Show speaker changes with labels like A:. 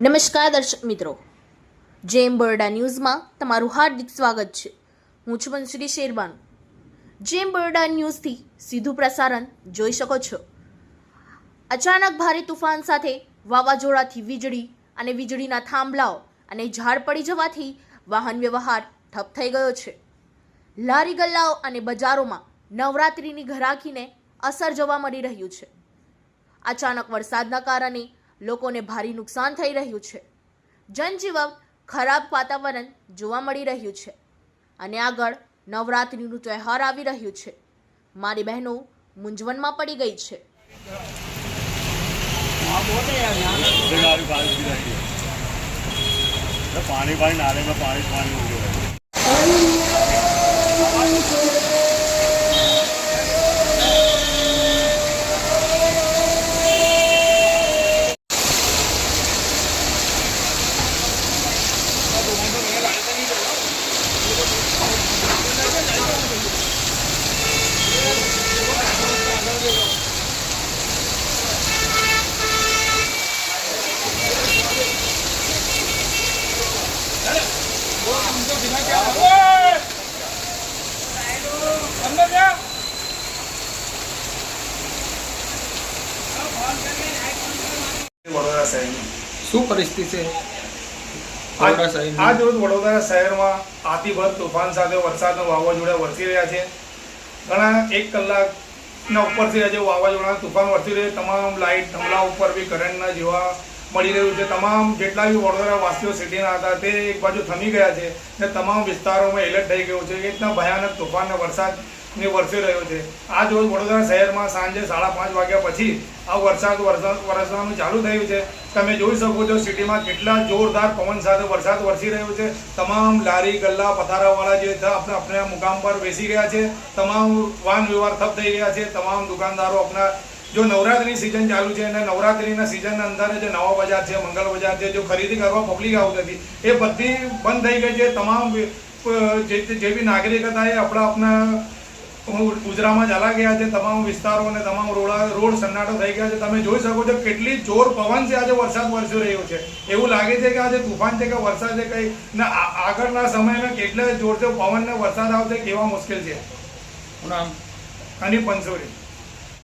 A: નમસ્કાર દર્શક મિત્રો, જેમ બરોડા ન્યૂઝમાં તમારું હાર્દિક સ્વાગત છે। હું છું બંસુરી શેરબાનુ। જેમ બરોડા ન્યૂઝથી સીધું પ્રસારણ જોઈ શકો છો। અચાનક ભારે તુફાન સાથે વાવાઝોડાથી વીજળી અને વીજળીના થાંભલાઓ અને ઝાડ પડી જવાથી વાહન વ્યવહાર ઠપ થઈ ગયો છે। લારી ગલ્લાઓ અને બજારોમાં નવરાત્રિની ઘરાકીને અસર જોવા મળી રહ્યું છે। અચાનક વરસાદના કારણે લોકોને ભારે નુકસાન થઈ રહ્યું છે। જનજીવન ખરાબ વાતાવરણ જોવા મળી રહ્યું છે અને આગળ નવરાત્રિનું તહેવાર આવી રહ્યું છે। મારી બહેનો મૂંઝવણમાં પડી ગઈ છે।
B: पानी पानी नाले में पानी पानी हो गया है।
C: વડોદરા શહેરની
D: શું પરિસ્થિતિ છે વડોદરા શહેરની?
C: આજ રોજ વડોદરા શહેરમાં આતિભર તોફાન સાથે વરસાદના વાવાઝોડા વરસી રહ્યા છે। ઘણા 1 કલાકના ઉપરથી આજે વાવાઝોડાના તોફાન વરસી રહ્યું। તમામ લાઇટ થાંભલા ઉપર બી કરંટના જેવા મળી રહ્યું છે। તમામ જેટલા બી વડોદરા વાસીઓ સિટીના હતા તે એક બાજુ થમી ગયા છે ને તમામ વિસ્તારોમાં એલર્ટ થઈ ગયું છે। એટલા ભયાનક તોફાનનો વરસાદ વરસી રહ્યો છે। આજ રોજ વડોદરા શહેરમાં સાંજે 5:30 વાગ્યા પછી આ વરસાદ વરસવાનું ચાલુ થયું છે। તમે જોઈ શકો છો સિટીમાં કેટલા જોરદાર પવન સાથે વરસાદ વરસી રહ્યો છે। તમામ લારી ગલ્લા પથારાવાળા જે આપણા મુકામ પર બેસી ગયા છે। તમામ વાહન વ્યવહાર ઠપ થઈ ગયા છે। તમામ દુકાનદારો આપણા જો નવરાત્રિની સિઝન ચાલુ છે અને નવરાત્રિના સિઝનના અંદર જે નવા બજાર છે, મંગલ બજાર છે, જો ખરીદી કરવા પબ્લિક આવતી હતી એ બધી બંધ થઈ ગઈ છે। તમામ જે બી નાગરિક હતા એ આપણા ગુજરાતમાં ચાલા ગયા છે। તમામ વિસ્તારો અને તમામ રોડ સન્નાટો થઈ ગયા છે। તમે જોઈ શકો છો કેટલી જોર પવન છે આજે વરસાદ વરસી રહ્યો છે। એવું લાગે છે કે આજે તુફાન છે કે વરસાદ છે કંઈ ને આગળના સમયમાં કેટલા જોરથી પવન ને વરસાદ આવશે કેવા મુશ્કેલ છે।
D: નામ
C: અને પંસોરી।